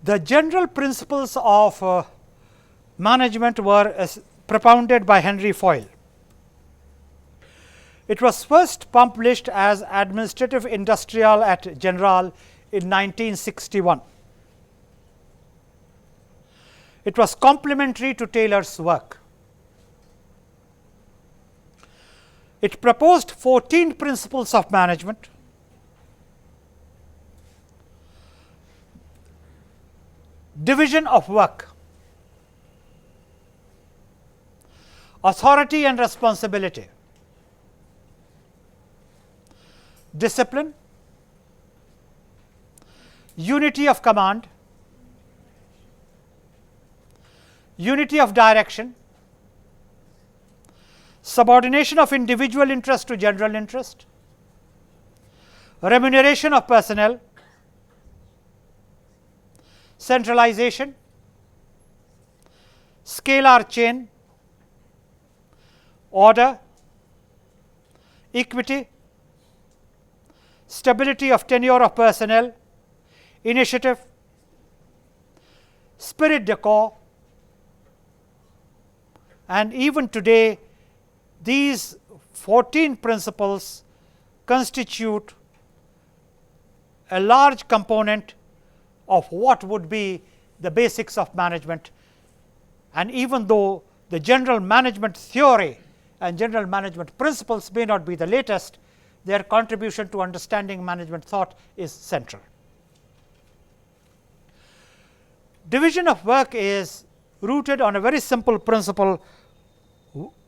The general principles of management were propounded by Henry Fayol. It was first published as Administrative Industrial et General in 1961. It was complementary to Taylor's work. It proposed 14 principles of management. Division of work, authority and responsibility, discipline, unity of command, unity of direction, subordination of individual interest to general interest, remuneration of personnel, centralization, scalar chain, order, equity, stability of tenure of personnel, initiative, spirit de corps, and even today these 14 principles constitute a large component of what would be the basics of management. And even though the general management theory and general management principles may not be the latest, their contribution to understanding management thought is central. Division of work is rooted on a very simple principle: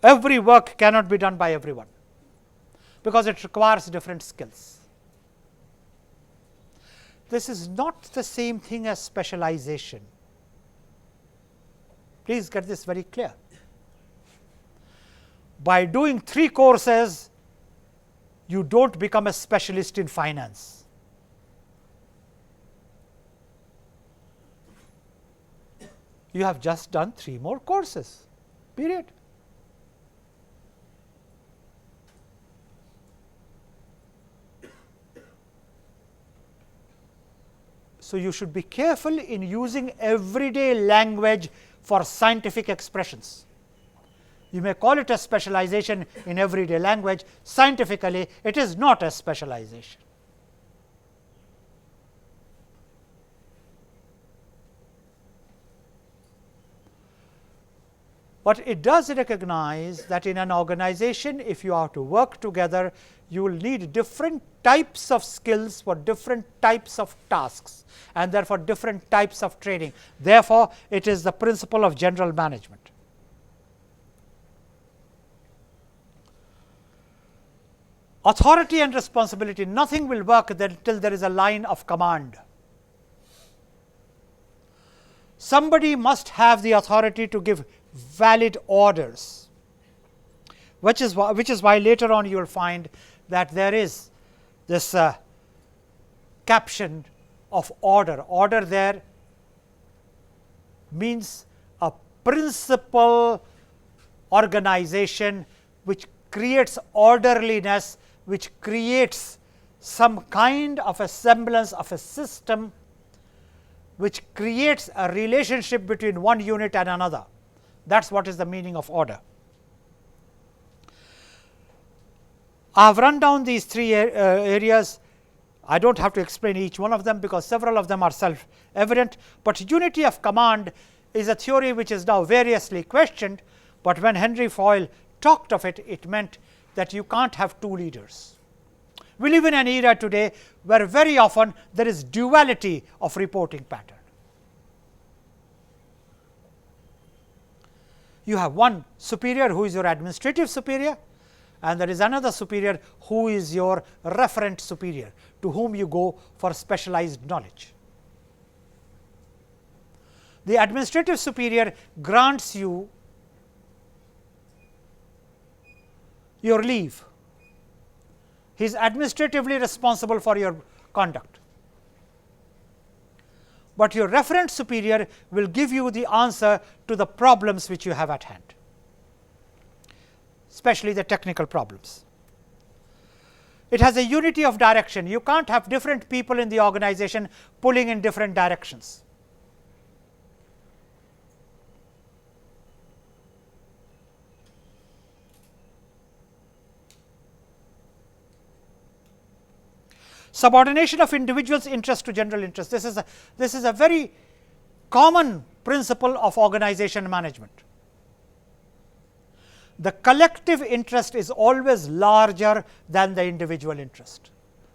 every work cannot be done by everyone, because it requires different skills. This is not the same thing as specialization. Please get this very clear. By doing 3 courses, you do not become a specialist in finance. You have just done 3 more courses, period. So, you should be careful in using everyday language for scientific expressions. You may call it a specialization in everyday language. Scientifically, it is not a specialization. But it does recognize that in an organization, if you are to work together, you will need different types of skills for different types of tasks, and therefore different types of training. Therefore, it is the principle of general management. Authority and responsibility, nothing will work until there is a line of command. Somebody must have the authority to give valid orders, which is why later on you will find that there is this caption of order. Order there means a principal organization which creates orderliness, which creates some kind of a semblance of a system, which creates a relationship between one unit and another. That is what is the meaning of order. I have run down these 3 areas. I do not have to explain each one of them, because several of them are self evident, but unity of command is a theory which is now variously questioned, but when Henry Fayol talked of it, it meant that you can't have 2 leaders. We live in an era today where very often there is duality of reporting pattern. You have one superior who is your administrative superior, and there is another superior who is your referent superior, to whom you go for specialized knowledge. The administrative superior grants you your leave. He is administratively responsible for your conduct, but your referent superior will give you the answer to the problems which you have at hand, especially the technical problems. It has a unity of direction. You can't have different people in the organization pulling in different directions. Subordination of individuals' interest to general interest. This is a very common principle of organization management. The collective interest is always larger than the individual interest.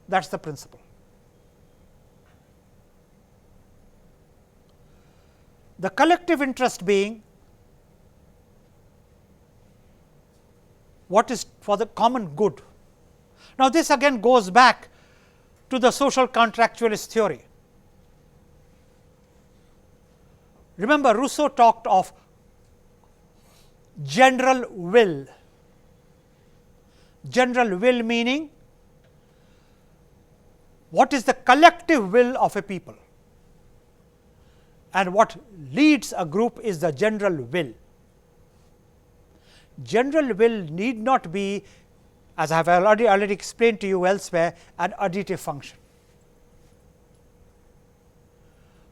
That is the principle. The collective interest being what is for the common good. Now, this again goes back to the social contractualist theory. Remember, Rousseau talked of general will. General will meaning what is the collective will of a people, and what leads a group is the general will. General will need not be, as I have already explained to you elsewhere, an additive function.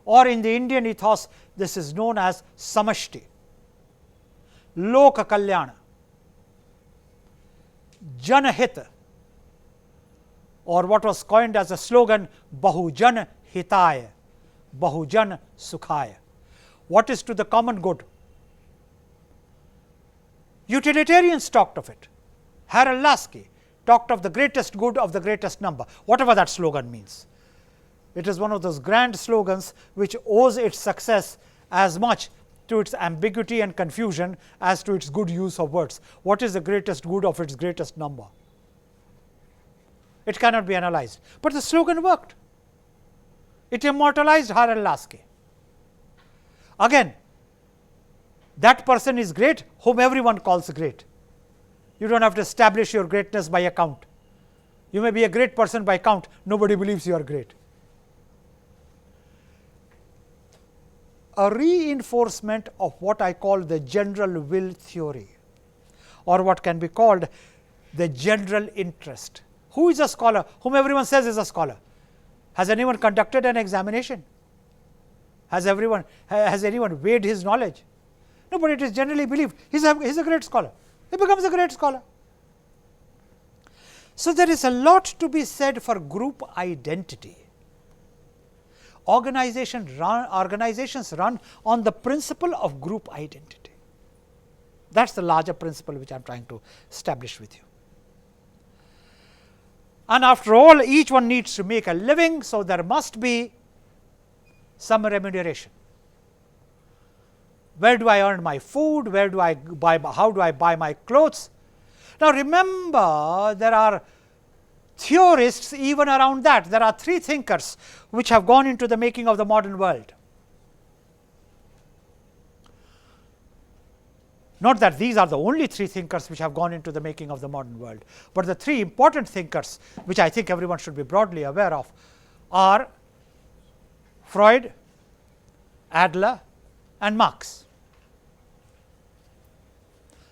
Or in the Indian ethos, this is known as samashti, loka kalyana, janahita, or what was coined as a slogan, bahujan hitaya, bahujan sukhaya. What is to the common good? Utilitarians talked of it. Harold Lasky talked of the greatest good of the greatest number, whatever that slogan means. It is one of those grand slogans which owes its success as much to its ambiguity and confusion as to its good use of words. What is the greatest good of its greatest number? It cannot be analyzed, but the slogan worked. It immortalized Harold Lasky. Again, that person is great whom everyone calls great. You do not have to establish your greatness by a count. You may be a great person by count, nobody believes you are great. A reinforcement of what I call the general will theory, or what can be called the general interest. Who is a scholar? Whom everyone says is a scholar. Has anyone conducted an examination? Has anyone weighed his knowledge? No, but it is generally believed he is a great scholar. He becomes a great scholar. So, there is a lot to be said for group identity. Organizations run on the principle of group identity. That is the larger principle which I am trying to establish with you. And after all, each one needs to make a living, so there must be some remuneration. Where do I earn my food? Where do I buy? How do I buy my clothes? Now, remember, there are theorists even around that. There are three thinkers which have gone into the making of the modern world. Not that these are the only three thinkers which have gone into the making of the modern world, but the three important thinkers which I think everyone should be broadly aware of are Freud, Adler, and Marx.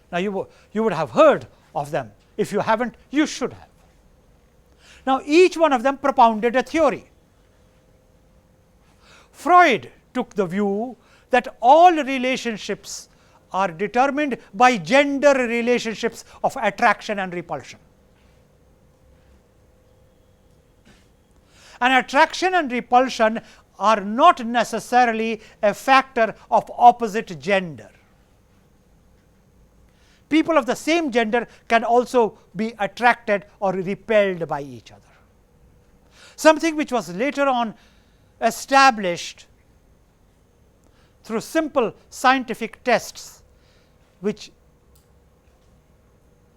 Now, you would have heard of them. If you haven't, you should have. Now, each one of them propounded a theory. Freud took the view that all relationships are determined by gender relationships of attraction and repulsion. And attraction and repulsion are not necessarily a factor of opposite gender. People of the same gender can also be attracted or repelled by each other. Something which was later on established through simple scientific tests which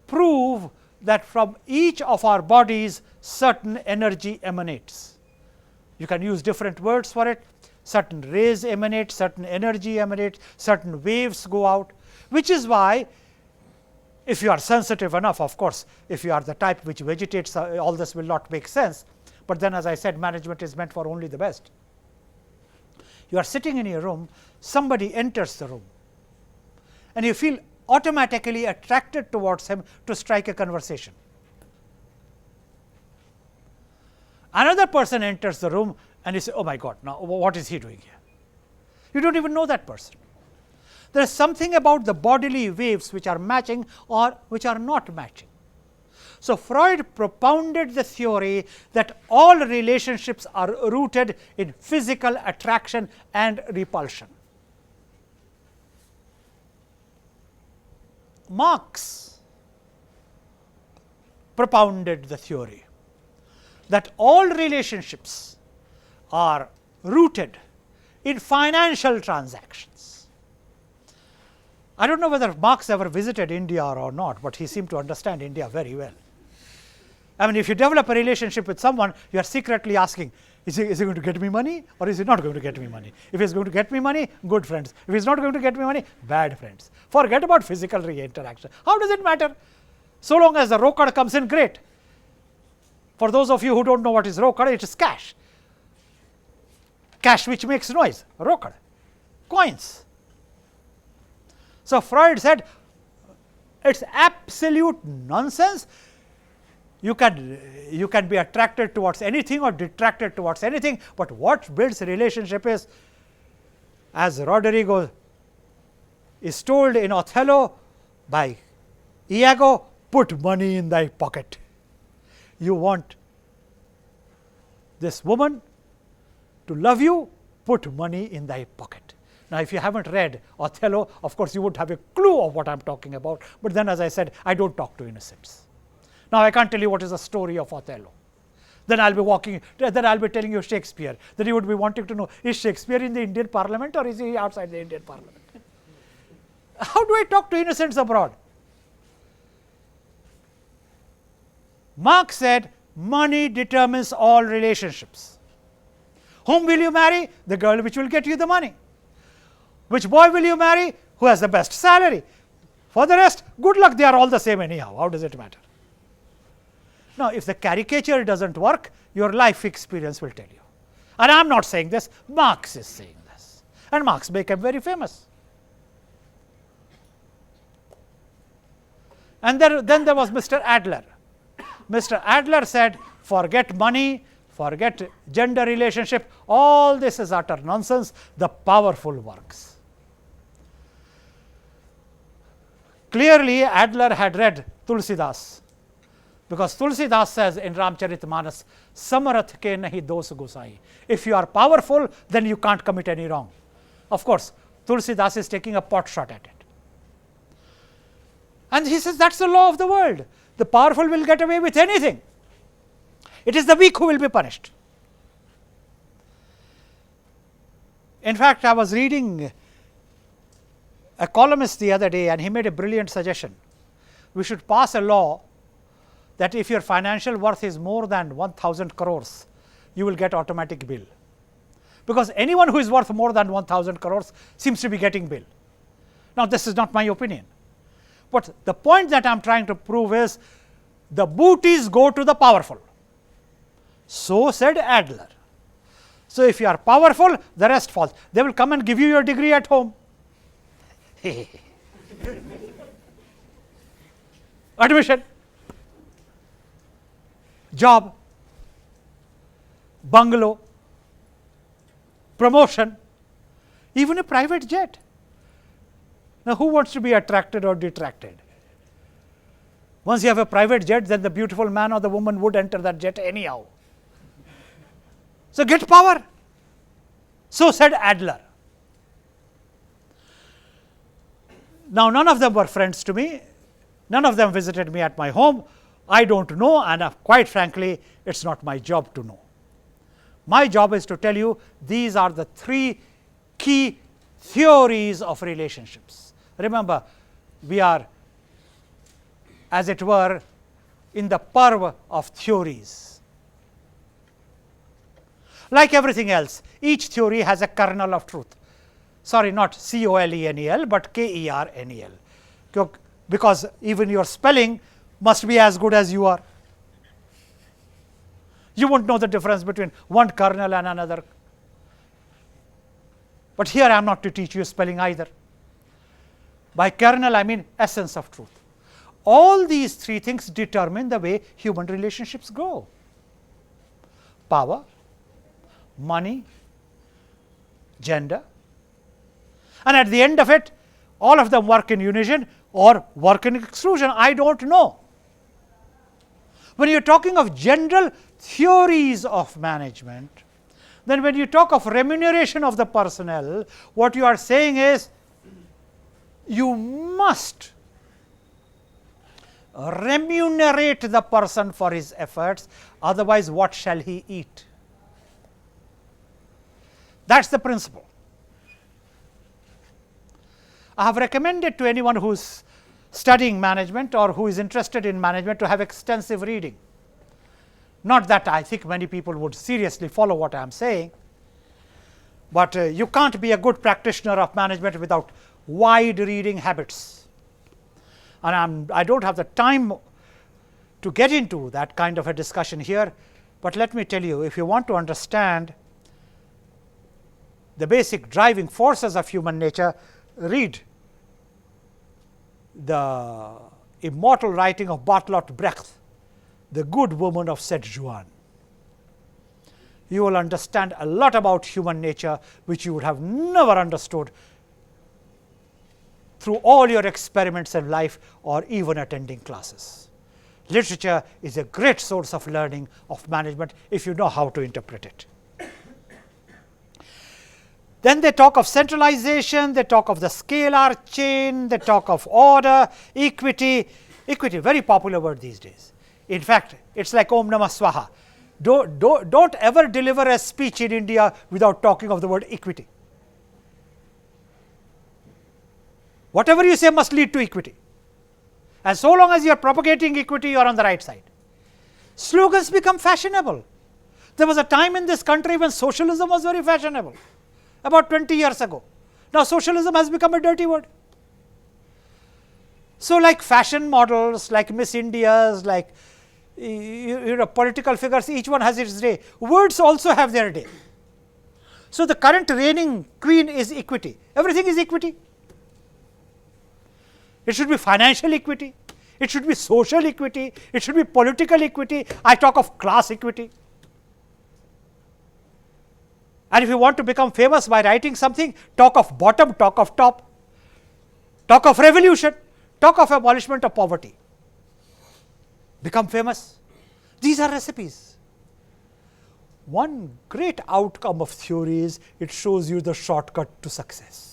prove that from each of our bodies certain energy emanates. You can use different words for it. Certain rays emanate, certain energy emanates, certain waves go out, which is why, if you are sensitive enough, of course, if you are the type which vegetates, all this will not make sense. But then, as I said, management is meant for only the best. You are sitting in your room, somebody enters the room, and you feel automatically attracted towards him to strike a conversation. Another person enters the room and you say, oh my God, now what is he doing here? You do not even know that person. There is something about the bodily waves which are matching or which are not matching. So, Freud propounded the theory that all relationships are rooted in physical attraction and repulsion. Marx propounded the theory that all relationships are rooted in financial transactions. I don't know whether Marx ever visited India or not, but he seemed to understand India very well. I mean, if you develop a relationship with someone, you are secretly asking, is he going to get me money or is he not going to get me money? If he is going to get me money, good friends. If he is not going to get me money, bad friends. Forget about physical interaction. How does it matter? So long as the rokad comes in, great. For those of you who don't know what is rokad, it is cash. Cash which makes noise, rokad, coins. So, Freud said it's absolute nonsense. You can be attracted towards anything or detracted towards anything, but what builds a relationship is, as Roderigo is told in Othello by Iago, put money in thy pocket. You want this woman to love you, put money in thy pocket. Now, if you haven't read Othello, of course, you would have a clue of what I am talking about, but then as I said, I don't talk to innocents. Now, I can't tell you what is the story of Othello. Then I will be telling you Shakespeare. Then you would be wanting to know, is Shakespeare in the Indian Parliament or is he outside the Indian Parliament? How do I talk to innocents abroad? Marx said, money determines all relationships. Whom will you marry? The girl which will get you the money. Which boy will you marry? Who has the best salary. For the rest, good luck, they are all the same anyhow. How does it matter? Now, if the caricature doesn't work, your life experience will tell you. And I am not saying this, Marx is saying this. And Marx became very famous. And then there was Mr. Adler. Mr. Adler said, forget money, forget gender relationship, all this is utter nonsense, the powerful works. Clearly, Adler had read Tulsidas, because Tulsidas says in Ramcharitmanas, Samarath ke nahi dos gosai. If you are powerful, then you can't commit any wrong. Of course, Tulsidas is taking a pot shot at it. And he says that's the law of the world. The powerful will get away with anything. It is the weak who will be punished. In fact, I was reading a columnist the other day and he made a brilliant suggestion. We should pass a law that if your financial worth is more than 1000 crores, you will get automatic bill. Because anyone who is worth more than 1000 crores seems to be getting bill. Now, this is not my opinion. But the point that I am trying to prove is the booties go to the powerful. So said Adler. So, if you are powerful, the rest falls. They will come and give you your degree at home. Admission, job, bungalow, promotion, even a private jet. Now, who wants to be attracted or detracted? Once you have a private jet, then the beautiful man or the woman would enter that jet anyhow. So, get power. So said Adler. Now, none of them were friends to me. None of them visited me at my home. I don't know, and quite frankly, it is not my job to know. My job is to tell you these are the three key theories of relationships. Remember, we are, as it were, in the purv of theories. Like everything else, each theory has a kernel of truth. Sorry, not C-O-L-E-N-E-L, but K-E-R-N-E-L. Because even your spelling must be as good as you are. You won't know the difference between one kernel and another. But here I am not to teach you spelling either. By kernel, I mean essence of truth. All these three things determine the way human relationships go. Power, money, gender, and at the end of it, all of them work in unison or work in exclusion. I don't know. When you are talking of general theories of management, then when you talk of remuneration of the personnel, what you are saying is you must remunerate the person for his efforts, otherwise what shall he eat? That is the principle. I have recommended to anyone who is studying management or who is interested in management to have extensive reading. Not that I think many people would seriously follow what I am saying, but you can't be a good practitioner of management without wide reading habits. And I don't have the time to get into that kind of a discussion here, but let me tell you, if you want to understand the basic driving forces of human nature, read the immortal writing of Bertolt Brecht, The Good Woman of St. Juan. You will understand a lot about human nature which you would have never understood through all your experiments in life or even attending classes. Literature is a great source of learning of management if you know how to interpret it. Then they talk of centralization, they talk of the scalar chain, they talk of order, equity. Equity, very popular word these days. In fact, it is like Om Namah Swaha. Don't ever deliver a speech in India without talking of the word equity. Whatever you say must lead to equity. And so long as you are propagating equity, you are on the right side. Slogans become fashionable. There was a time in this country when socialism was very fashionable, about 20 years ago. Now, socialism has become a dirty word. So, like fashion models, like Miss Indias, like political figures, each one has its day. Words also have their day. So, the current reigning queen is equity. Everything is equity. It should be financial equity, it should be social equity, it should be political equity. I talk of class equity. And if you want to become famous by writing something, talk of bottom, talk of top, talk of revolution, talk of abolishment of poverty. Become famous. These are recipes. One great outcome of theory is it shows you the shortcut to success.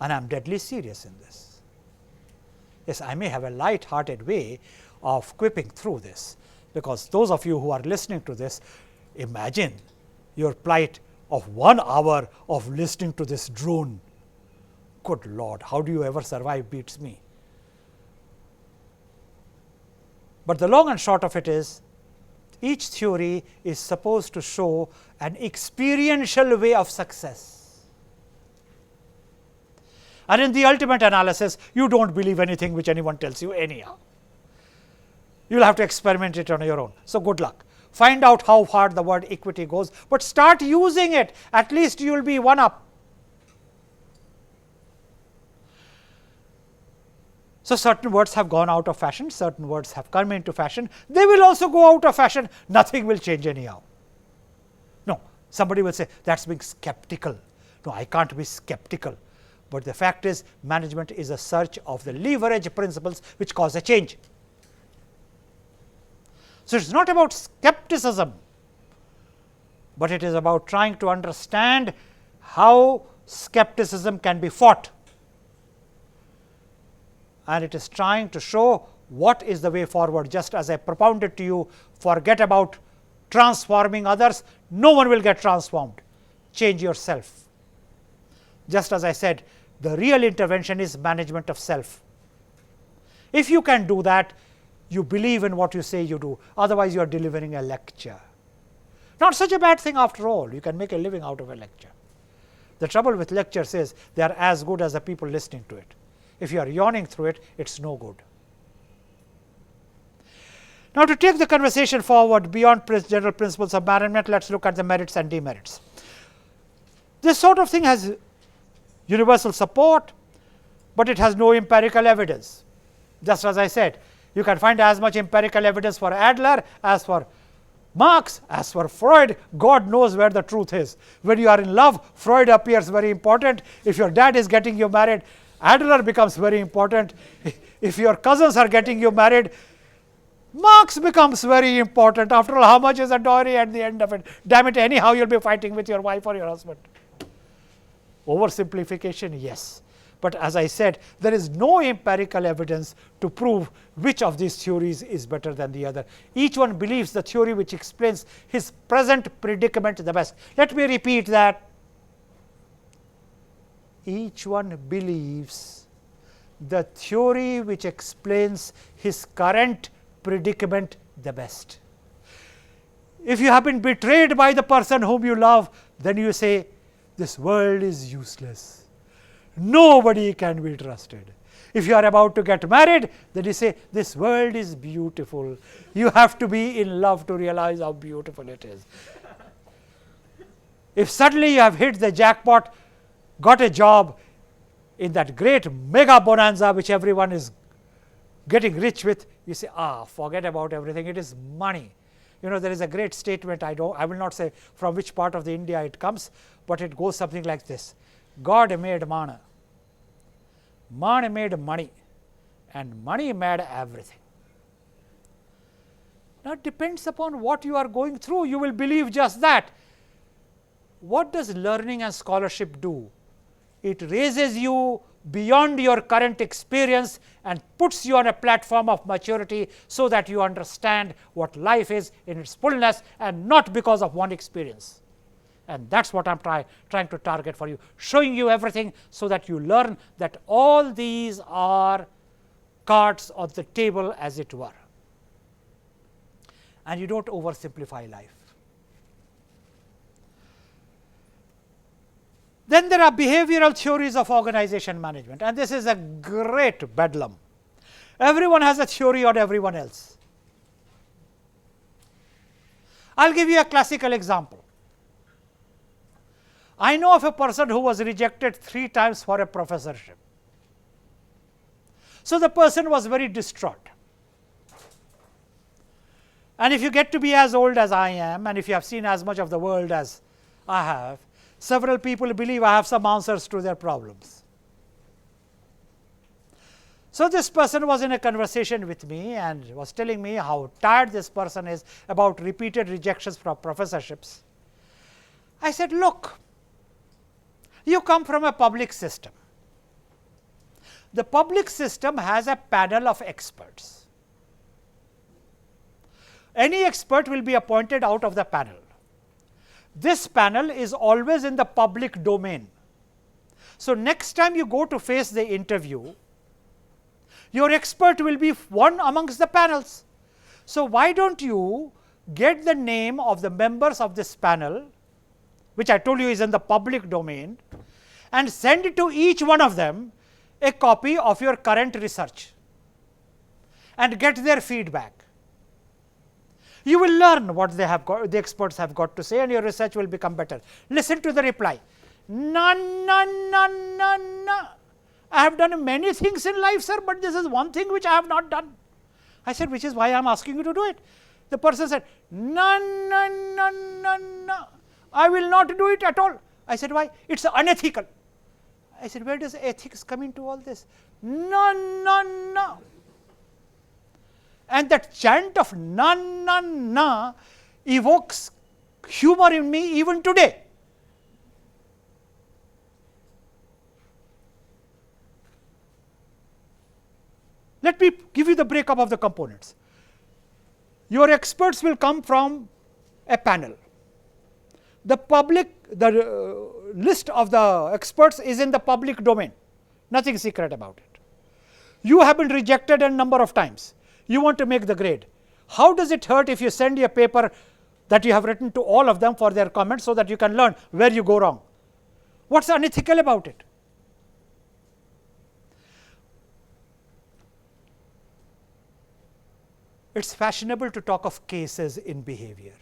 And I am deadly serious in this. Yes, I may have a light-hearted way of quipping through this, because those of you who are listening to this, imagine your plight of 1 hour of listening to this drone. Good Lord, how do you ever survive beats me. But the long and short of it is, each theory is supposed to show an experiential way of success. And in the ultimate analysis, you do not believe anything which anyone tells you anyhow. You will have to experiment it on your own. So, good luck. Find out how far the word equity goes, but start using it. At least you will be one up. So, certain words have gone out of fashion, certain words have come into fashion. They will also go out of fashion. Nothing will change anyhow. No, somebody will say that is being skeptical. No, I can't be skeptical. But the fact is, management is a search of the leverage principles which cause a change. So, it is not about skepticism, but it is about trying to understand how skepticism can be fought. And it is trying to show what is the way forward. Just as I propounded to you, forget about transforming others, no one will get transformed. Change yourself. Just as I said, the real intervention is management of self. If you can do that, you believe in what you say you do, otherwise you are delivering a lecture. Not such a bad thing after all, you can make a living out of a lecture. The trouble with lectures is they are as good as the people listening to it. If you are yawning through it, it is no good. Now, to take the conversation forward beyond general principles of management, let us look at the merits and demerits. This sort of thing has universal support, but it has no empirical evidence. Just as I said, you can find as much empirical evidence for Adler as for Marx, as for Freud. God knows where the truth is. When you are in love, Freud appears very important. If your dad is getting you married, Adler becomes very important. If your cousins are getting you married, marks becomes very important. After all, how much is a dowry at the end of it? Damn it, anyhow you'll be fighting with your wife or your husband. Oversimplification, yes. But as I said, there is no empirical evidence to prove which of these theories is better than the other. Each one believes the theory which explains his present predicament the best. Let me repeat that. Each one believes the theory which explains his current predicament the best. If you have been betrayed by the person whom you love, then you say, this world is useless. Nobody can be trusted. If you are about to get married, then you say, this world is beautiful. You have to be in love to realize how beautiful it is. If suddenly you have hit the jackpot, got a job in that great mega bonanza which everyone is getting rich with, you say, forget about everything, it is money. You know, there is a great statement, I will not say from which part of the India it comes, but it goes something like this: God made man, man made money, and money made everything. Now, it depends upon what you are going through, you will believe just that. What does learning and scholarship do? It raises you beyond your current experience and puts you on a platform of maturity so that you understand what life is in its fullness and not because of one experience. And that is what I am trying to target for you, showing you everything so that you learn that all these are cards on the table, as it were, and you do not oversimplify life. Then there are behavioral theories of organization management, and this is a great bedlam. Everyone has a theory on everyone else. I will give you a classical example. I know of a person who was rejected 3 times for a professorship. So, the person was very distraught. And if you get to be as old as I am, and if you have seen as much of the world as I have, several people believe I have some answers to their problems. So, this person was in a conversation with me and was telling me how tired this person is about repeated rejections from professorships. I said, look, you come from a public system. The public system has a panel of experts. Any expert will be appointed out of the panel. This panel is always in the public domain. So, next time you go to face the interview, your expert will be one amongst the panels. So, why do not you get the name of the members of this panel, which I told you is in the public domain, and send it to each one of them a copy of your current research and get their feedback. You will learn what they have got, the experts have got to say, and your research will become better. Listen to the reply. No, no, no, no, no. I have done many things in life, sir, but this is one thing which I have not done. I said, which is why I am asking you to do it. The person said, no, no, no, no, no. I will not do it at all. I said, why? It is unethical. I said, where does ethics come into all this? No, no, no. And that chant of na, na, na evokes humor in me even today. Let me give you the breakup of the components. Your experts will come from a panel. The list of the experts is in the public domain, nothing secret about it. You have been rejected a number of times. You want to make the grade. How does it hurt if you send a paper that you have written to all of them for their comments so that you can learn where you go wrong? What is unethical about it? It is fashionable to talk of cases in behavior.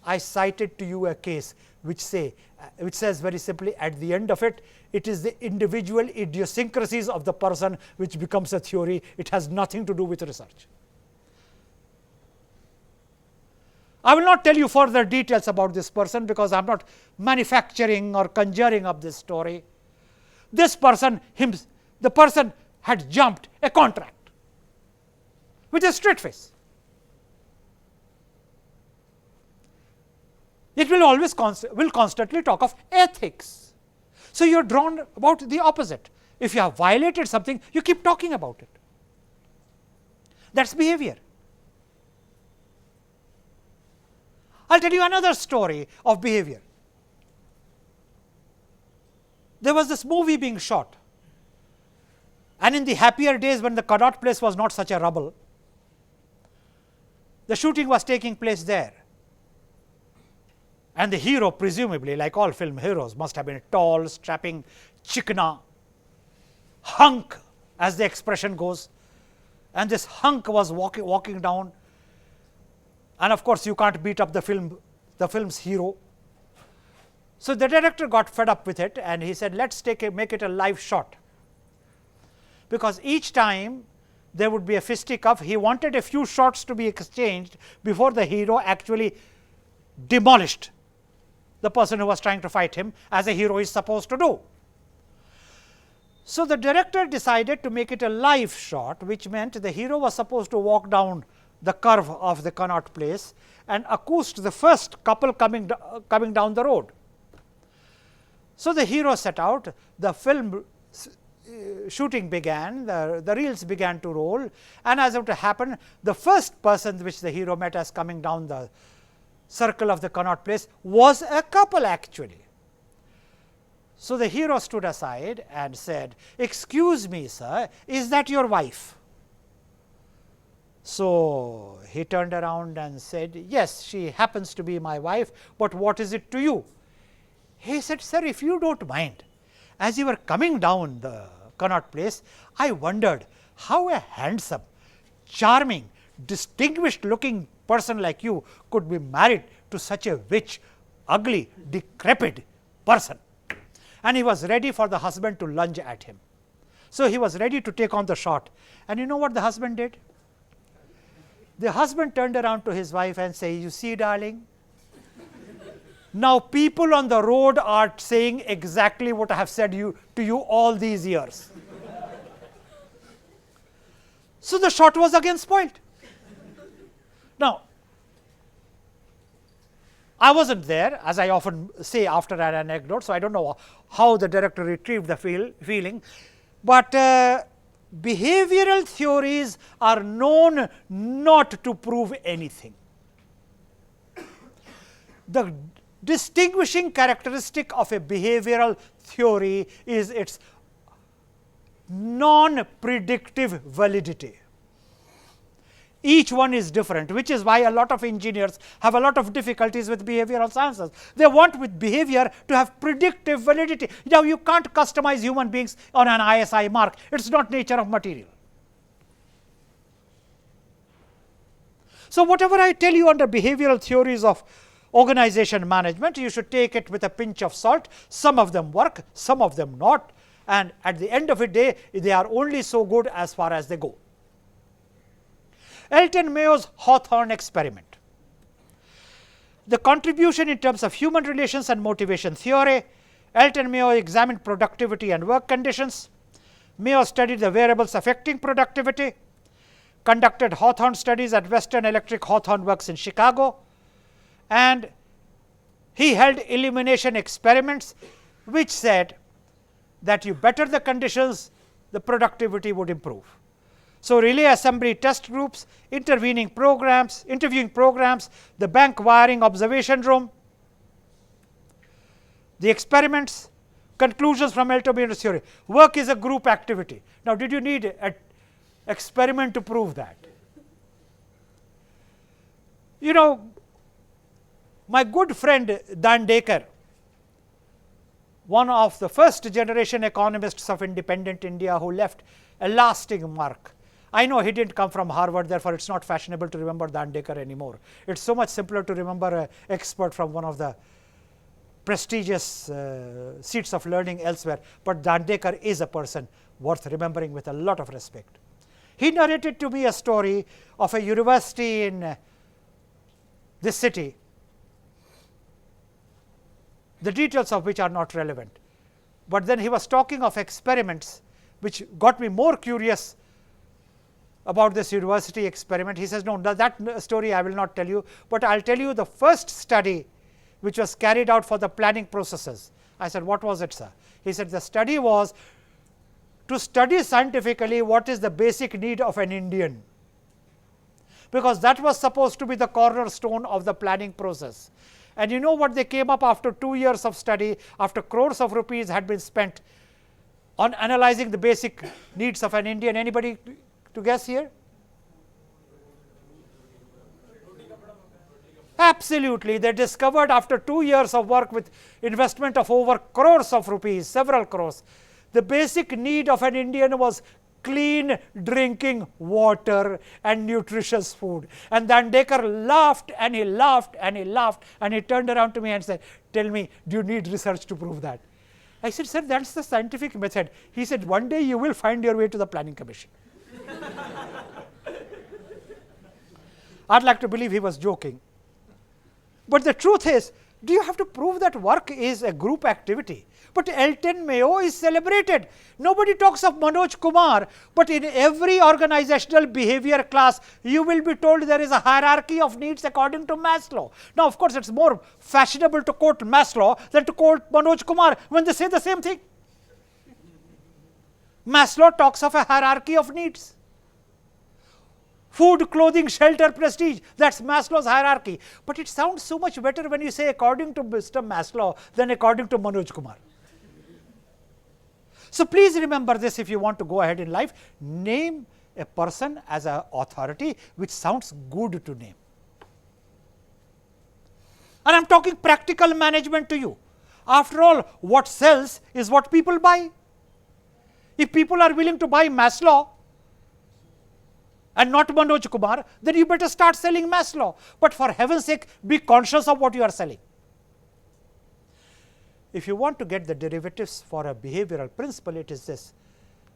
I cited to you a case which says very simply, at the end of it, it is the individual idiosyncrasies of the person which becomes a theory. It has nothing to do with research. I will not tell you further details about this person, because I am not manufacturing or conjuring up this story. This person, the person had jumped a contract with a straight face. It will always constantly talk of ethics. So, you are drawn about the opposite. If you have violated something, you keep talking about it. That is behavior. I will tell you another story of behavior. There was this movie being shot, and in the happier days when the Connaught Place was not such a rubble, the shooting was taking place there. And the hero, presumably, like all film heroes, must have been a tall, strapping chikna hunk, as the expression goes. And this hunk was walking down. And of course, you can't beat up the film's hero. So the director got fed up with it, and he said, let's make it a live shot. Because each time there would be a fisticuff, he wanted a few shots to be exchanged before the hero actually demolished the person who was trying to fight him, as a hero is supposed to do. So the director decided to make it a live shot, which meant the hero was supposed to walk down the curve of the Connaught Place and accost the first couple coming down the road. So the hero set out, the film shooting began, the reels began to roll, and as it happened, the first person which the hero met as coming down the circle of the Connaught Place was a couple actually. So the hero stood aside and said, excuse me, sir, is that your wife? So he turned around and said, yes, she happens to be my wife, but what is it to you? He said, sir, if you don't mind, as you were coming down the Connaught Place, I wondered how a handsome, charming, distinguished looking person like you could be married to such a rich, ugly, decrepit person. And he was ready for the husband to lunge at him. So he was ready to take on the shot. And you know what the husband did? The husband turned around to his wife and said, you see, darling, now people on the road are saying exactly what I have said to you all these years. So the shot was again spoiled. Now, I wasn't there, as I often say after an anecdote, so I don't know how the director retrieved the feeling, but behavioral theories are known not to prove anything. The distinguishing characteristic of a behavioral theory is its non-predictive validity. Each one is different, which is why a lot of engineers have a lot of difficulties with behavioral sciences. They want with behavior to have predictive validity. Now, you can't customize human beings on an ISI mark. It is not nature of material. So, whatever I tell you under behavioral theories of organization management, you should take it with a pinch of salt. Some of them work, some of them not. And at the end of the day, they are only so good as far as they go. Elton Mayo's Hawthorne experiment. The contribution in terms of human relations and motivation theory. Elton Mayo examined productivity and work conditions. Mayo studied the variables affecting productivity, conducted Hawthorne studies at Western Electric Hawthorne Works in Chicago, and he held elimination experiments which said that you better the conditions, the productivity would improve. So, relay assembly test groups, interviewing programs, the bank wiring observation room, the experiments, conclusions from Elton Mayo's theory. Work is a group activity. Now, did you need an experiment to prove that? You know, my good friend Dandekar, one of the first generation economists of independent India who left a lasting mark. I know he did not come from Harvard, therefore, it is not fashionable to remember Dandekar anymore. It is so much simpler to remember an expert from one of the prestigious seats of learning elsewhere, but Dandekar is a person worth remembering with a lot of respect. He narrated to me a story of a university in this city, the details of which are not relevant. But then he was talking of experiments which got me more curious about this university experiment. He says, no, that story I will not tell you, but I will tell you the first study which was carried out for the planning processes. I said, what was it, sir? He said, the study was to study scientifically what is the basic need of an Indian, because that was supposed to be the cornerstone of the planning process. And you know what they came up after 2 years of study, after crores of rupees had been spent on analyzing the basic needs of an Indian? Anybody to guess here? Absolutely. They discovered after 2 years of work with investment of over crores of rupees, several crores, the basic need of an Indian was clean drinking water and nutritious food. And then Dekker laughed and he laughed and he laughed and he turned around to me and said, tell me, do you need research to prove that? I said, sir, that is the scientific method. He said, one day you will find your way to the planning commission. I would like to believe he was joking. But the truth is, do you have to prove that work is a group activity? But Elton, Mayo is celebrated. Nobody talks of Manoj Kumar, but in every organizational behavior class, you will be told there is a hierarchy of needs according to Maslow. Now, of course, it is more fashionable to quote Maslow than to quote Manoj Kumar when they say the same thing. Maslow talks of a hierarchy of needs. Food, clothing, shelter, prestige, that is Maslow's hierarchy. But it sounds so much better when you say according to Mr. Maslow than according to Manoj Kumar. So, please remember this if you want to go ahead in life. Name a person as an authority which sounds good to name. And I am talking practical management to you. After all, what sells is what people buy. If people are willing to buy Maslow and not Manoj Kumar, then you better start selling Maslow. But for heaven's sake, be conscious of what you are selling. If you want to get the derivatives for a behavioral principle, it is this: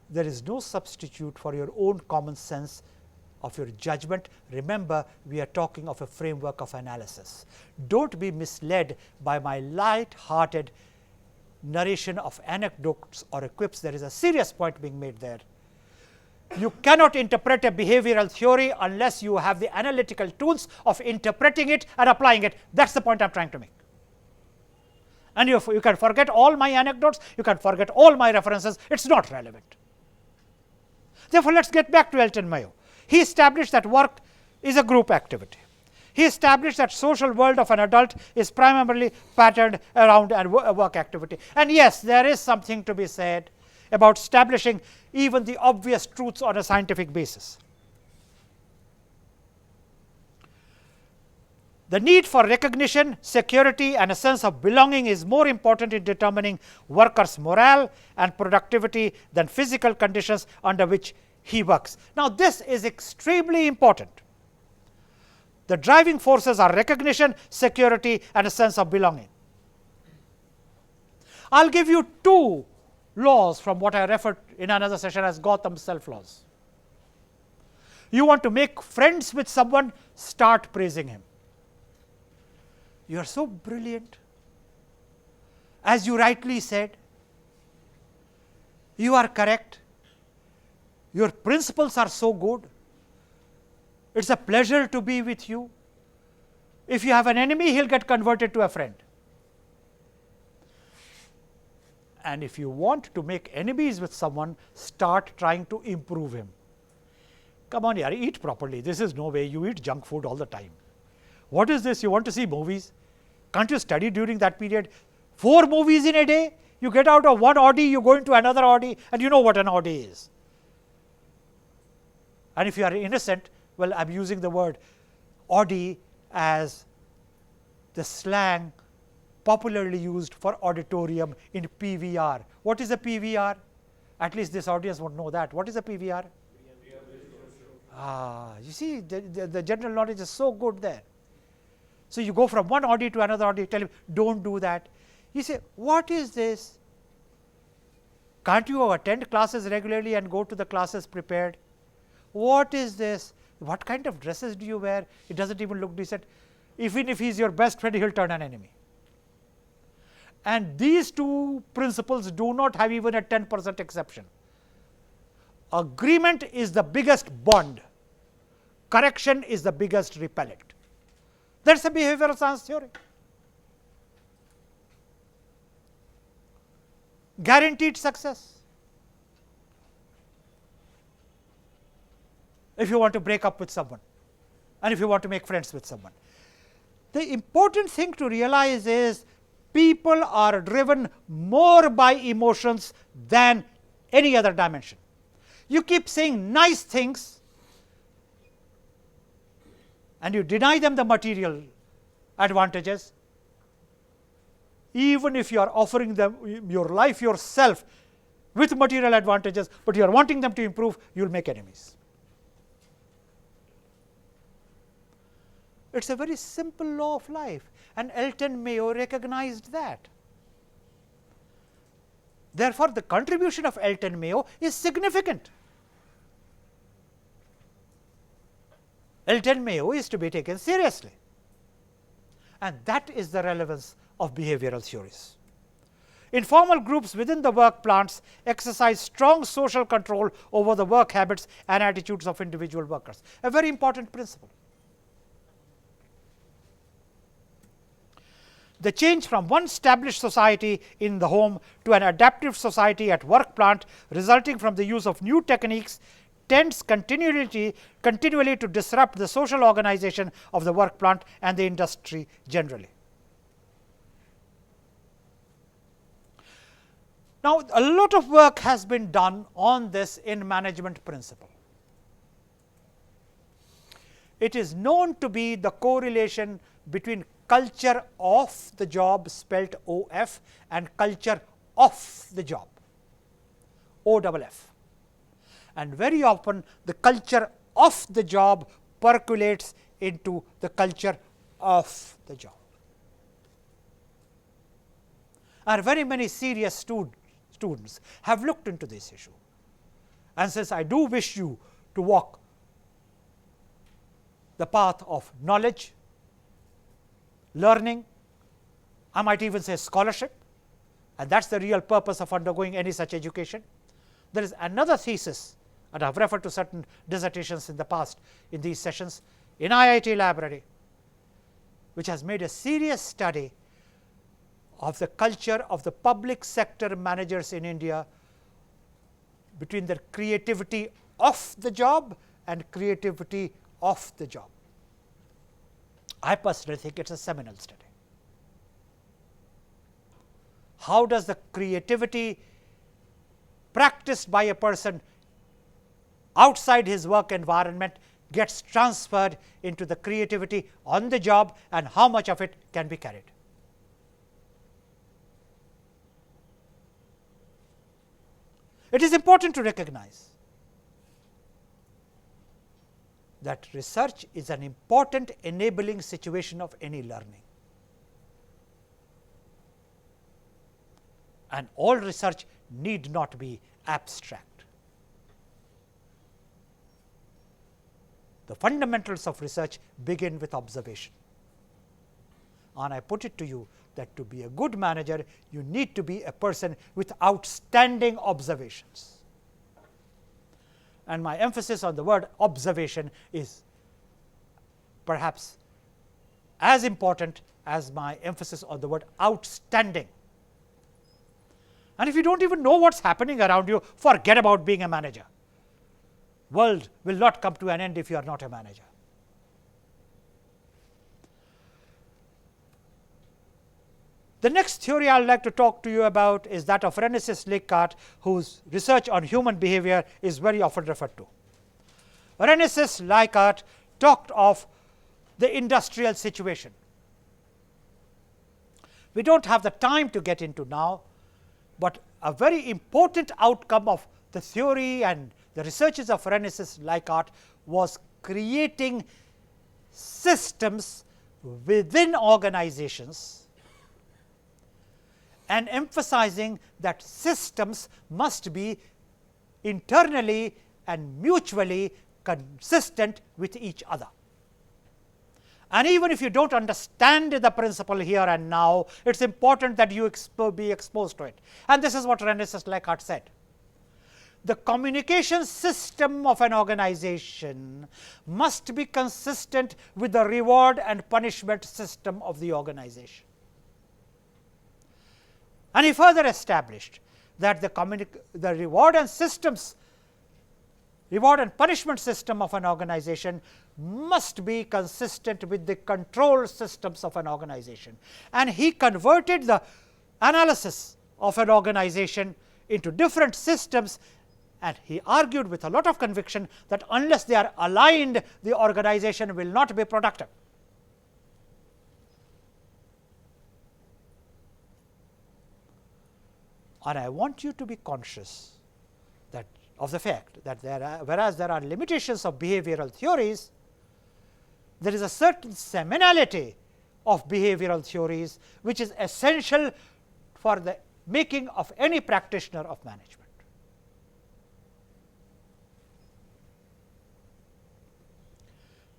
there is no substitute for your own common sense of your judgment. Remember, we are talking of a framework of analysis. Don't be misled by my light-hearted narration of anecdotes or quips. There is a serious point being made there. You cannot interpret a behavioral theory unless you have the analytical tools of interpreting it and applying it. That is the point I am trying to make. And you can forget all my anecdotes, you can forget all my references, it is not relevant. Therefore, let us get back to Elton Mayo. He established that work is a group activity. He established that social world of an adult is primarily patterned around a work activity. And yes, there is something to be said about establishing even the obvious truths on a scientific basis. The need for recognition, security and a sense of belonging is more important in determining workers' morale and productivity than physical conditions under which he works. Now, this is extremely important. The driving forces are recognition, security and a sense of belonging. I will give you two laws from what I referred in another session as Gautam's self-laws. You want to make friends with someone, start praising him. You are so brilliant, as you rightly said, you are correct, your principles are so good, it is a pleasure to be with you. If you have an enemy, he will get converted to a friend. And if you want to make enemies with someone, start trying to improve him. Come on, yaar, eat properly. This is no way you eat junk food all the time. What is this? You want to see movies? Can't you study during that period? 4 movies in a day? You get out of one Audi, you go into another Audi, and you know what an Audi is. And if you are innocent, well, I am using the word Audi as the slang popularly used for auditorium in PVR. What is a PVR? At least this audience won't know that. What is a PVR? You see, the general knowledge is so good there. So, you go from one Audi to another Audi, tell him, don't do that. You say, what is this? Can't you attend classes regularly and go to the classes prepared? What is this? What kind of dresses do you wear? It doesn't even look decent. Even if he is your best friend, he will turn an enemy. And these two principles do not have even a 10% exception. agreement is the biggest bond, correction is the biggest repellent. That is a behavioral science theory. Guaranteed success. If you want to break up with someone and if you want to make friends with someone. The important thing to realize is people are driven more by emotions than any other dimension. You keep saying nice things and you deny them the material advantages, even if you are offering them your life yourself with material advantages, but you are wanting them to improve, you will make enemies. It is a very simple law of life, and Elton Mayo recognized that. Therefore, the contribution of Elton Mayo is significant. Elton Mayo is to be taken seriously, and that is the relevance of behavioral theories. Informal groups within the work plants exercise strong social control over the work habits and attitudes of individual workers, a very important principle. The change from one established society in the home to an adaptive society at work plant resulting from the use of new techniques tends continually to disrupt the social organization of the work plant and the industry generally. Now, a lot of work has been done on this in management principle. It is known to be the correlation between culture of the job, spelt OF, and culture of the job, OFF. And very often the culture of the job percolates into the culture of the job. And very many serious students have looked into this issue, and says, I do wish you to walk the path of knowledge, learning, I might even say scholarship, and that is the real purpose of undergoing any such education. There is another thesis, and I have referred to certain dissertations in the past in these sessions in IIT library, which has made a serious study of the culture of the public sector managers in India between their creativity of the job and creativity of the job. I personally think it is a seminal study. How does the creativity practiced by a person outside his work environment gets transferred into the creativity on the job, and how much of it can be carried? It is important to recognize that research is an important enabling situation of any learning, and all research need not be abstract. The fundamentals of research begin with observation, and I put it to you that to be a good manager, you need to be a person with outstanding observations. And my emphasis on the word observation is perhaps as important as my emphasis on the word outstanding. And if you do not even know what is happening around you, forget about being a manager. World will not come to an end if you are not a manager. The next theory I would like to talk to you about is that of Rensis Likert, whose research on human behavior is very often referred to. Rensis Likert talked of the industrial situation. We do not have the time to get into now, but a very important outcome of the theory and the researches of Rensis Likert was creating systems within organizations and emphasizing that systems must be internally and mutually consistent with each other. And even if you do not understand the principle here and now, it is important that you be exposed to it. And this is what Rensis Likert said. the communication system of an organization must be consistent with the reward and punishment system of the organization. And he further established that the reward and punishment system of an organization must be consistent with the control systems of an organization. And he converted the analysis of an organization into different systems, and he argued with a lot of conviction that unless they are aligned, the organization will not be productive. And I want you to be conscious that of the fact that whereas there are limitations of behavioral theories, there is a certain seminality of behavioral theories which is essential for the making of any practitioner of management.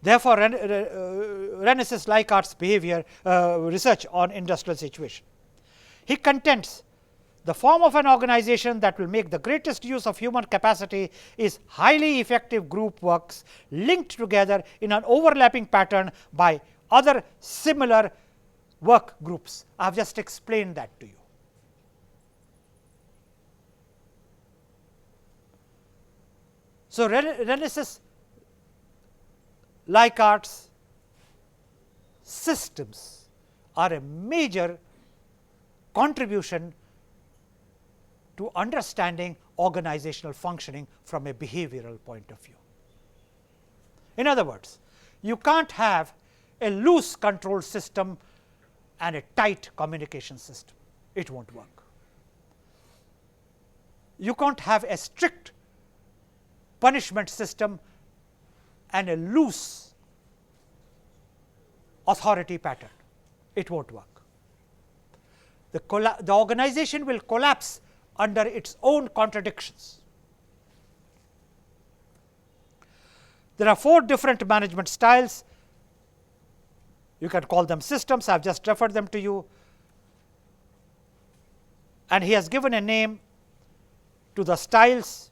Therefore, Rensis Likert's behavior research on industrial situation. He contends the form of an organization that will make the greatest use of human capacity is highly effective group works linked together in an overlapping pattern by other similar work groups. I have just explained that to you. So, Rensis Likert's systems are a major contribution to understanding organizational functioning from a behavioral point of view. In other words, you can't have a loose control system and a tight communication system. It won't work. You can't have a strict punishment system and a loose authority pattern. It won't work. The organization will collapse under its own contradictions. There are 4 different management styles. You can call them systems. I have just referred them to you. And he has given a name to the styles,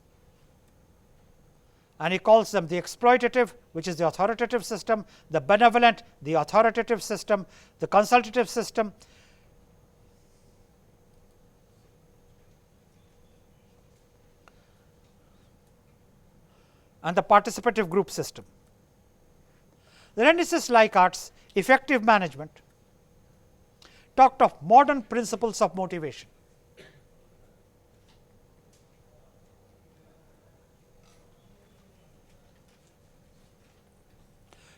and he calls them the exploitative, which is the authoritative system, the benevolent, the authoritative system, the consultative system, and the participative group system. The Rensis Likert's effective management talked of modern principles of motivation.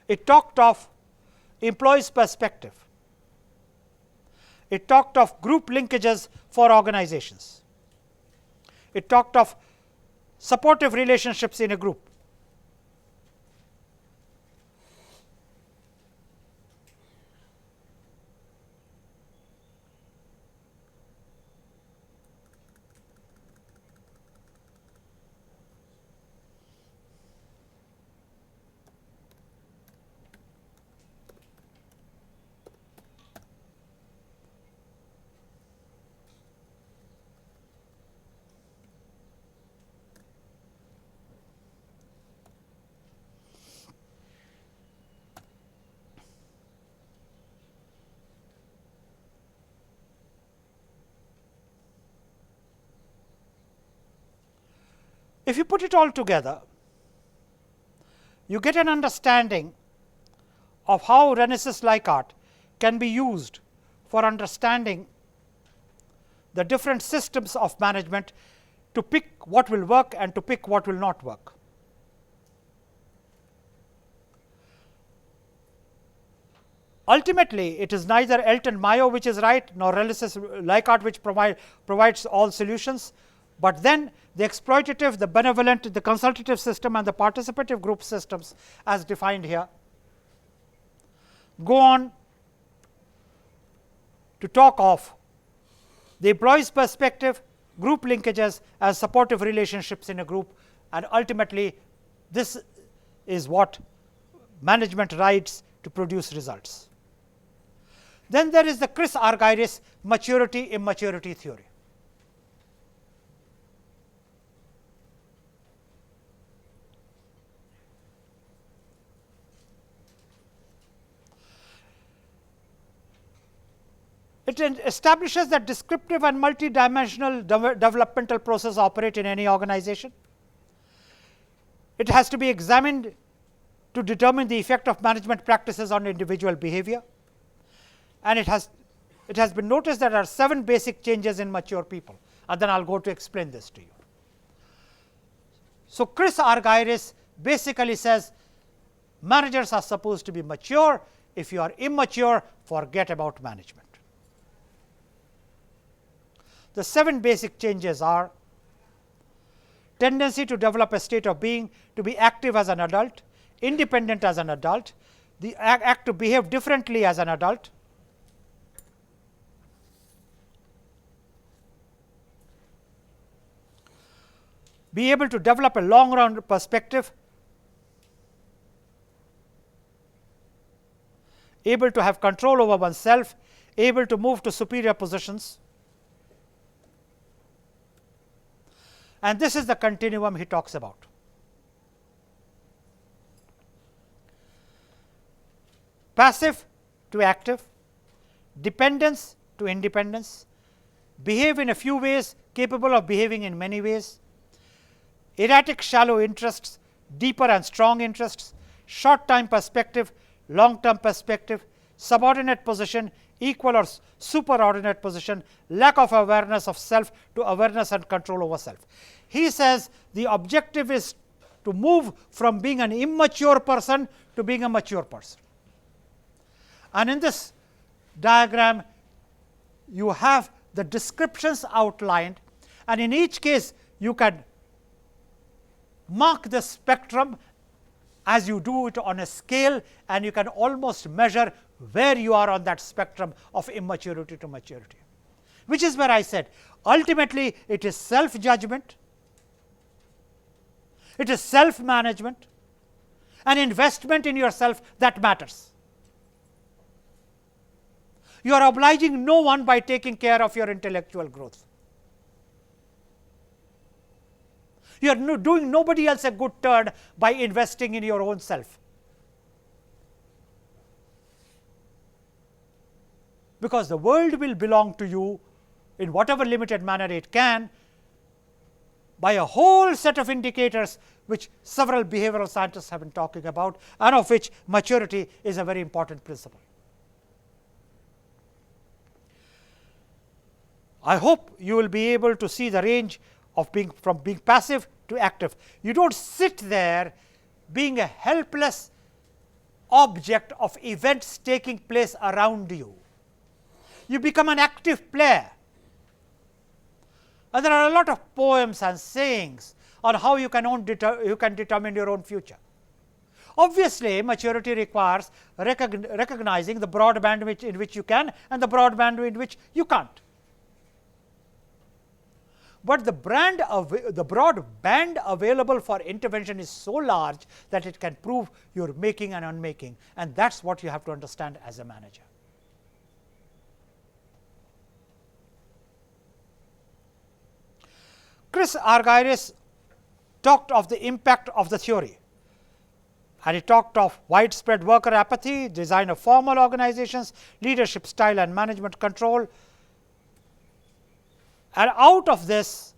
It talked of employees' perspective. It talked of group linkages for organizations. It talked of supportive relationships in a group. If you put it all together, you get an understanding of how Rensis Likert can be used for understanding the different systems of management to pick what will work and to pick what will not work. Ultimately, it is neither Elton Mayo which is right, nor Rensis Likert which provides all solutions, but then the exploitative, the benevolent, the consultative system and the participative group systems as defined here go on to talk of the employee's perspective, group linkages as supportive relationships in a group, and ultimately this is what management rides to produce results. Then there is the Chris Argyris Maturity-Immaturity Theory. It establishes that descriptive and multidimensional developmental processes operate in any organization. It has to be examined to determine the effect of management practices on individual behavior. And it has been noticed that there are 7 basic changes in mature people, and then I will go to explain this to you. So, Chris Argyris basically says managers are supposed to be mature. If you are immature, forget about management. The 7 basic changes are: tendency to develop a state of being, to be active as an adult, independent as an adult, the act to behave differently as an adult, be able to develop a long run perspective, able to have control over oneself, able to move to superior positions. And this is the continuum he talks about. Passive to active, dependence to independence, behave in a few ways, capable of behaving in many ways, erratic shallow interests, deeper and strong interests, short time perspective, long term perspective, subordinate position, equal or superordinate position, lack of awareness of self to awareness and control over self. He says the objective is to move from being an immature person to being a mature person. And in this diagram, you have the descriptions outlined, and in each case you can mark the spectrum as you do it on a scale, and you can almost measure where you are on that spectrum of immaturity to maturity, which is where I said ultimately it is self judgment, it is self management, and investment in yourself that matters. You are obliging no one by taking care of your intellectual growth. You are doing nobody else a good turn by investing in your own self. Because the world will belong to you in whatever limited manner it can by a whole set of indicators which several behavioral scientists have been talking about, and of which maturity is a very important principle. I hope you will be able to see the range of being from being passive to active. You do not sit there being a helpless object of events taking place around you. You become an active player. And there are a lot of poems and sayings on how you can determine your own future. Obviously, maturity requires recognizing the broad band in which you can and the broad band in which you can't. But the broad band available for intervention is so large that it can prove your making and unmaking, and that is what you have to understand as a manager. Chris Argyris talked of the impact of the theory, and he talked of widespread worker apathy, design of formal organizations, leadership style and management control. And out of this,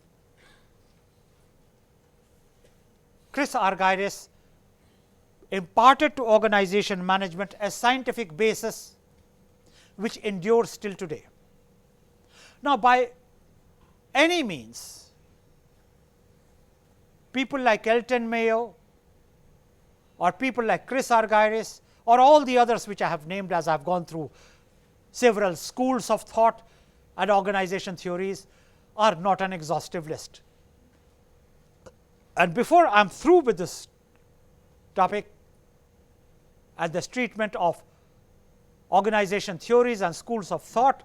Chris Argyris imparted to organization management a scientific basis which endures till today. Now, by any means, people like Elton, Mayo, or people like Chris Argyris, or all the others which I have named as I have gone through several schools of thought and organization theories, are not an exhaustive list. And before I am through with this topic and this treatment of organization theories and schools of thought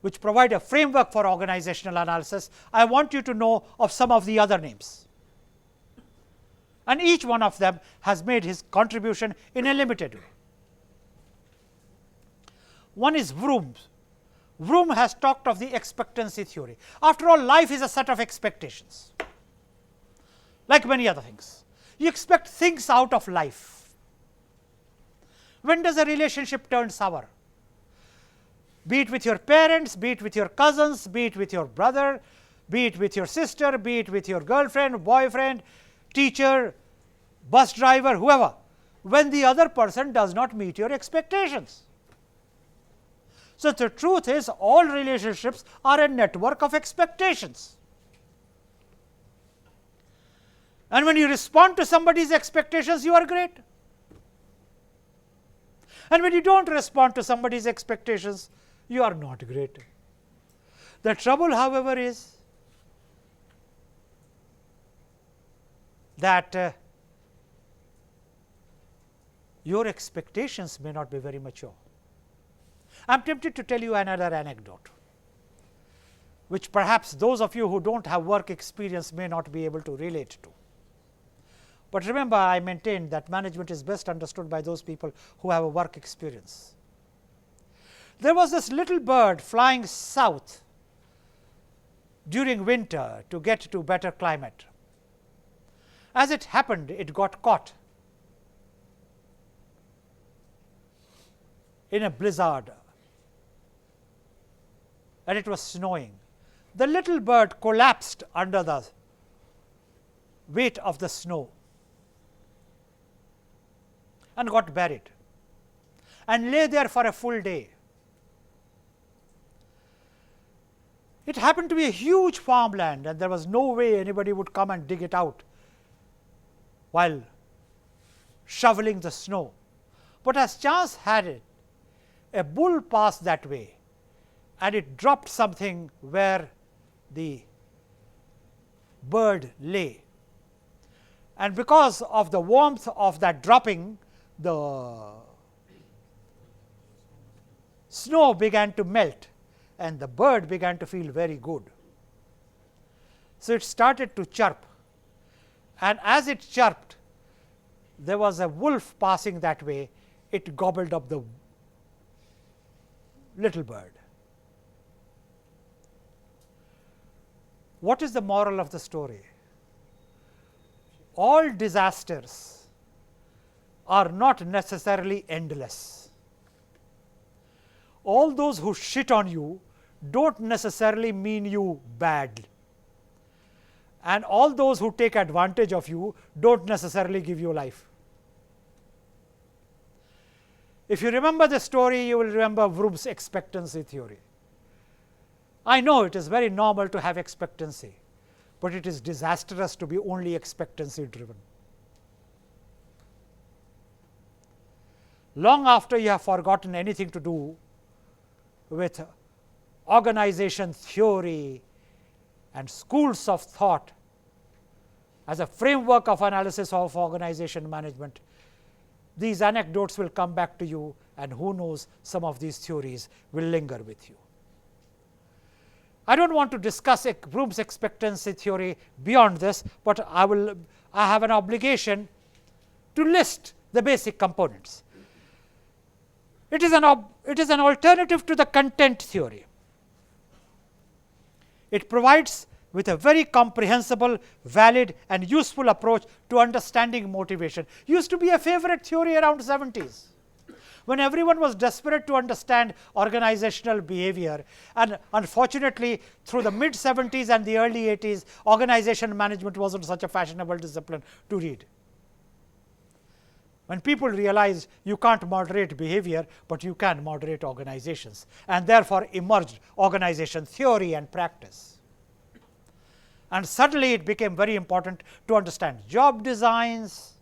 which provide a framework for organizational analysis, I want you to know of some of the other names. And each one of them has made his contribution in a limited way. One is Vroom. Vroom has talked of the expectancy theory. After all, life is a set of expectations, like many other things. You expect things out of life. When does a relationship turn sour? be it with your parents, be it with your cousins, be it with your brother, be it with your sister, be it with your girlfriend, boyfriend, teacher, bus driver, whoever, when the other person does not meet your expectations. So, the truth is all relationships are a network of expectations. And when you respond to somebody's expectations, you are great. And when you do not respond to somebody's expectations, you are not great. The trouble, however, is that your expectations may not be very mature. I am tempted to tell you another anecdote, which perhaps those of you who do not have work experience may not be able to relate to. But remember, I maintain that management is best understood by those people who have a work experience. There was this little bird flying south during winter to get to better climate. As it happened, it got caught in a blizzard and it was snowing. The little bird collapsed under the weight of the snow and got buried and lay there for a full day. It happened to be a huge farmland and there was no way anybody would come and dig it out while shoveling the snow. But as chance had it, a bull passed that way and it dropped something where the bird lay. And because of the warmth of that dropping, the snow began to melt and the bird began to feel very good. So, it started to chirp, and as it chirped, there was a wolf passing that way. It gobbled up the little bird. What is the moral of the story? All disasters are not necessarily endless. All those who shit on you do not necessarily mean you bad, and all those who take advantage of you do not necessarily give you life. If you remember the story, you will remember Vroom's expectancy theory. I know it is very normal to have expectancy, but it is disastrous to be only expectancy driven. Long after you have forgotten anything to do with organization theory and schools of thought as a framework of analysis of organization management, these anecdotes will come back to you, and who knows, some of these theories will linger with you. I do not want to discuss Vroom's expectancy theory beyond this, but I have an obligation to list the basic components. It is an alternative to the content theory. It provides with a very comprehensible, valid and useful approach to understanding motivation. Used to be a favorite theory around 70s, when everyone was desperate to understand organizational behavior, and unfortunately through the mid 70s and the early 80s, organization management was not such a fashionable discipline to read. When people realized you can't moderate behavior, but you can moderate organizations, and therefore emerged organization theory and practice. And suddenly it became very important to understand job designs,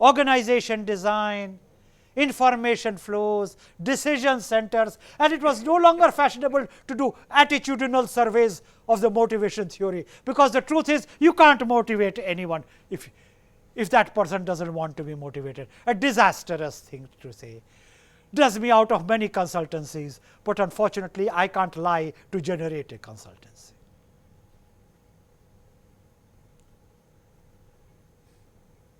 organization design, information flows, decision centers, and it was no longer fashionable to do attitudinal surveys of the motivation theory, because the truth is you can't motivate anyone if that person does not want to be motivated. A disastrous thing to say. Does me out of many consultancies, but unfortunately I can't lie to generate a consultancy.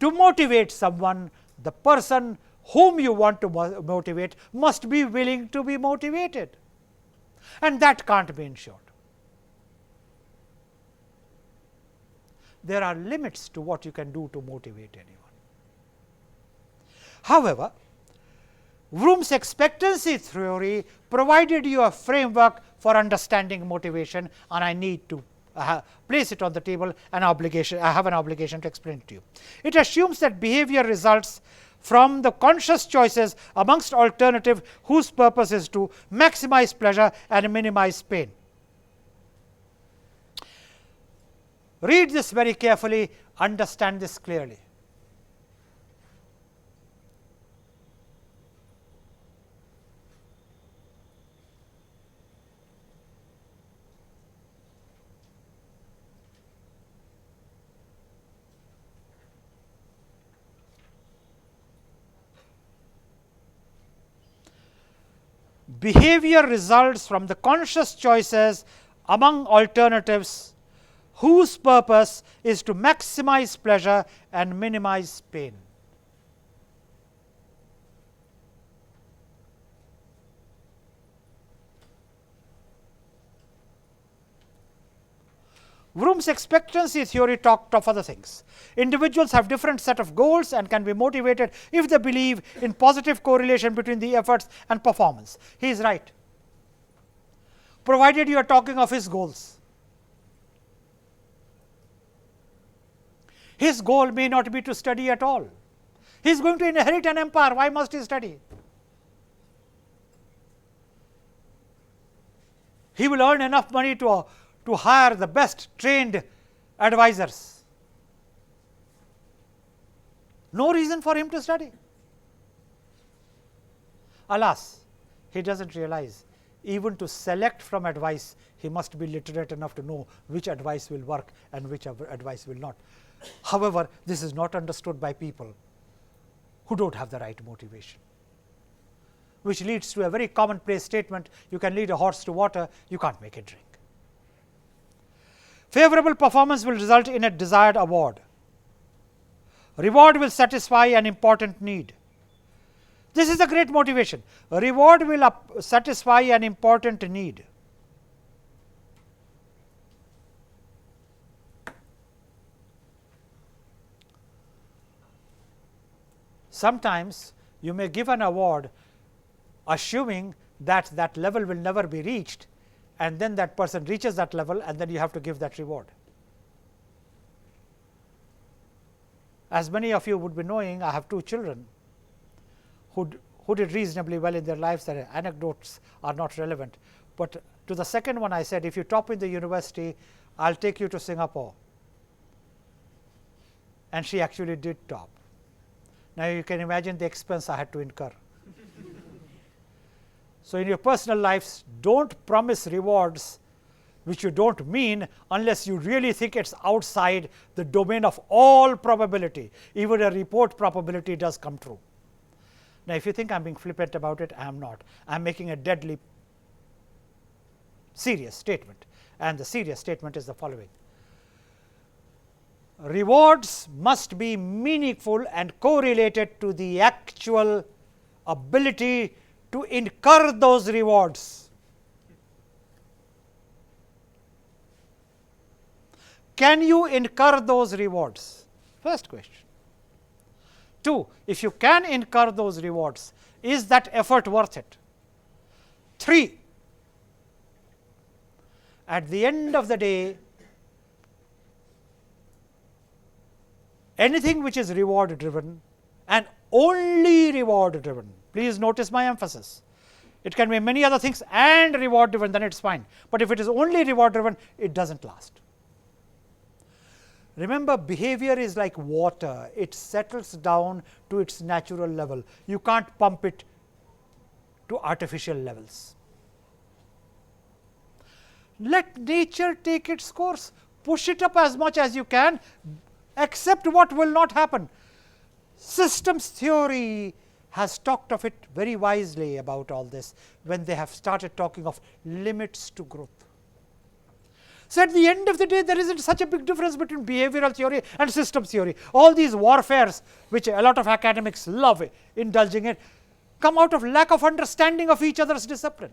To motivate someone, the person whom you want to motivate must be willing to be motivated, and that can't be ensured. There are limits to what you can do to motivate anyone. However, Vroom's expectancy theory provided you a framework for understanding motivation, and I need to place it on the table. I have an obligation to explain it to you. It assumes that behavior results from the conscious choices amongst alternative whose purpose is to maximize pleasure and minimize pain. Read this very carefully, understand this clearly. Behavior results from the conscious choices among alternatives whose purpose is to maximize pleasure and minimize pain. Vroom's expectancy theory talked of other things. Individuals have different set of goals and can be motivated if they believe in positive correlation between the efforts and performance. He is right, provided you are talking of his goals. His goal may not be to study at all. He is going to inherit an empire. Why must he study? He will earn enough money to hire the best trained advisors. No reason for him to study. Alas, he does not realize even to select from advice, he must be literate enough to know which advice will work and which advice will not. However, this is not understood by people who do not have the right motivation, which leads to a very commonplace statement: you can lead a horse to water, you can't make it drink. Favorable performance will result in a desired award. Reward will satisfy an important need. This is a great motivation. A reward will satisfy an important need. Sometimes you may give an award assuming that that level will never be reached, and then that person reaches that level, and then you have to give that reward. As many of you would be knowing, I have 2 children who did reasonably well in their lives. Their anecdotes are not relevant, but to the second one I said, if you top in the university, I will take you to Singapore, and she actually did top. Now, you can imagine the expense I had to incur. So, in your personal lives, do not promise rewards which you do not mean unless you really think it is outside the domain of all probability. Even a report probability does come true. Now, if you think I am being flippant about it, I am not. I am making a deadly serious statement, and the serious statement is the following: rewards must be meaningful and correlated to the actual ability to incur those rewards. Can you incur those rewards? First question. 2, if you can incur those rewards, is that effort worth it? 3, at the end of the day, anything which is reward driven and only reward driven, please notice my emphasis. It can be many other things and reward driven, then it is fine, but if it is only reward driven, it does not last. Remember, behavior is like water, it settles down to its natural level. You can't pump it to artificial levels. Let nature take its course, push it up as much as you can, accept what will not happen. Systems theory has talked of it very wisely about all this when they have started talking of limits to growth. So, at the end of the day, there is not such a big difference between behavioral theory and systems theory. All these warfares which a lot of academics love indulging in come out of lack of understanding of each other's discipline.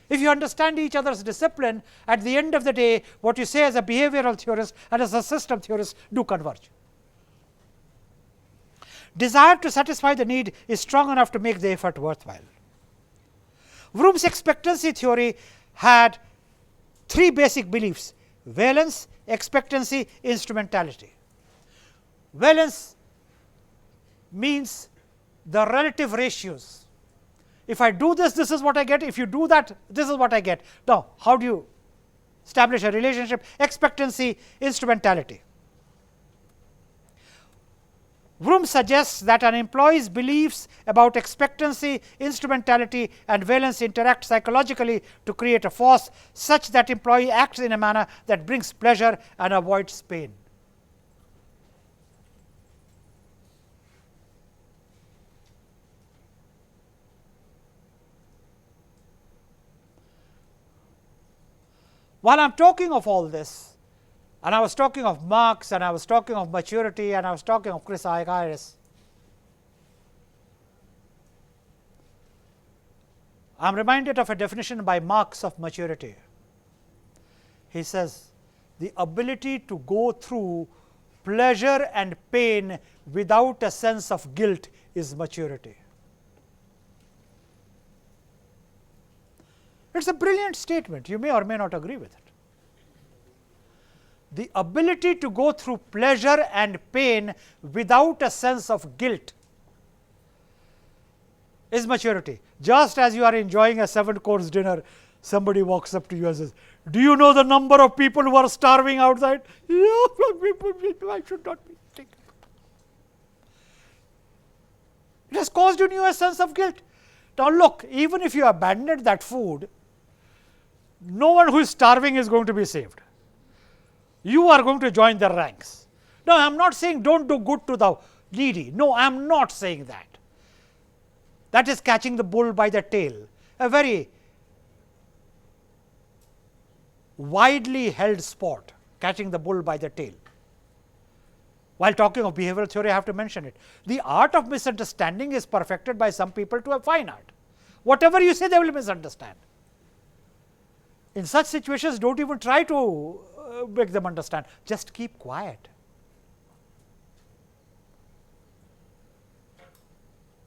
If you understand each other's discipline, at the end of the day, what you say as a behavioral theorist and as a system theorist do converge. desire to satisfy the need is strong enough to make the effort worthwhile. Vroom's expectancy theory had three basic beliefs: valence, expectancy, instrumentality. Valence means the relative ratios. If I do this, this is what I get. If you do that, this is what I get. Now, how do you establish a relationship? Expectancy, instrumentality. Vroom suggests that an employee's beliefs about expectancy, instrumentality and valence interact psychologically to create a force such that employee acts in a manner that brings pleasure and avoids pain. While I am talking of all this, and I was talking of Marx, and I was talking of maturity, and I was talking of Chris Argyris, I am reminded of a definition by Marx of maturity. He says, the ability to go through pleasure and pain without a sense of guilt is maturity. It is a brilliant statement. You may or may not agree with it. The ability to go through pleasure and pain without a sense of guilt is maturity. Just as you are enjoying a 7-course dinner, somebody walks up to you and says, do you know the number of people who are starving outside? I should not be thinking. It has caused in you a sense of guilt. Now look, even if you abandoned that food, no one who is starving is going to be saved. You are going to join the ranks. No, I am not saying don't do good to the needy. No, I am not saying that. That is catching the bull by the tail, a very widely held sport, catching the bull by the tail. While talking of behavioral theory, I have to mention it. The art of misunderstanding is perfected by some people to a fine art. Whatever you say, they will misunderstand. In such situations, don't even try to make them understand. Just keep quiet.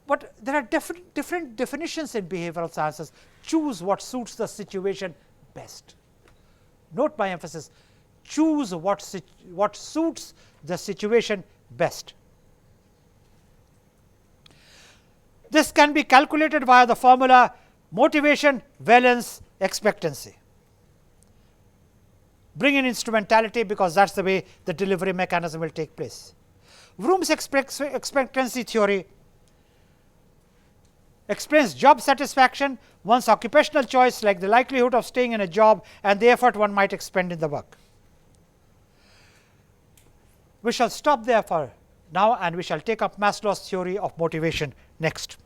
But there are different definitions in behavioral sciences. Choose what suits the situation best. Note my emphasis, choose what suits the situation best. This can be calculated via the formula motivation, valence, expectancy. Bring in instrumentality, because that is the way the delivery mechanism will take place. Vroom's expectancy theory explains job satisfaction, one's occupational choice, like the likelihood of staying in a job and the effort one might expend in the work. We shall stop there for now, and we shall take up Maslow's theory of motivation next.